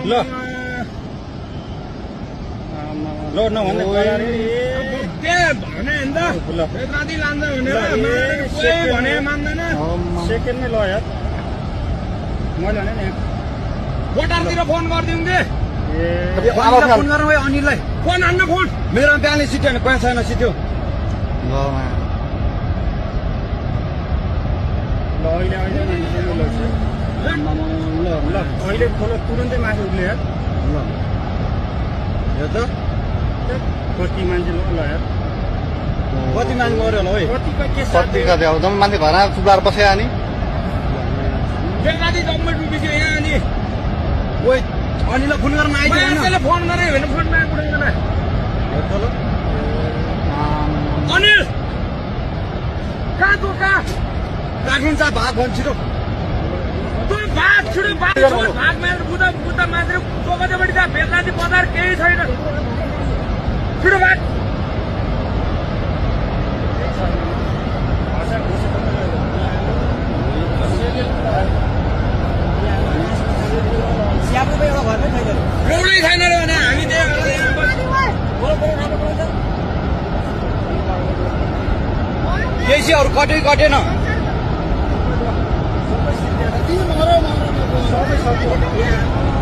ल ल नभन्ने सेकेन्डमै ल यार मैले भने नि कोटारतिर फोन गरिदिउँ कि फोन गर्नु भयो अनिललाई फोन हान्न फोन मेरो ब्यालेन्स सिट्यो भने पैसा छैन सिट्यो ल अहिले अहिले खोलो तुरन्तै माथि उठ्ले यार ल यो त कति मान्छे ल यार कति मान्छे मऱ्यो होला है कतिका अब जम्मै मान्छे घरमा चुबार बस्यो अनि बेलुकादेखि जम्मै डुबिसक्यो यहाँ अनि ओइ अनिललाई फोन गर्न आइदियो मान्छेले फोन गरे भने फोन नआइपुग्दैन अनिल कहाँ तँ कहाँ राखिन्छ भाग भन्छ छिटो तँ भाग छिटो भाग मारेर बुद्ध मान्छे चोकतेपट्टि त्यहाँ बेलुकादेखि बजार केही छैन छिटो भाग एउटै छैन रे भने हामी केसीहरू कटेन त्यही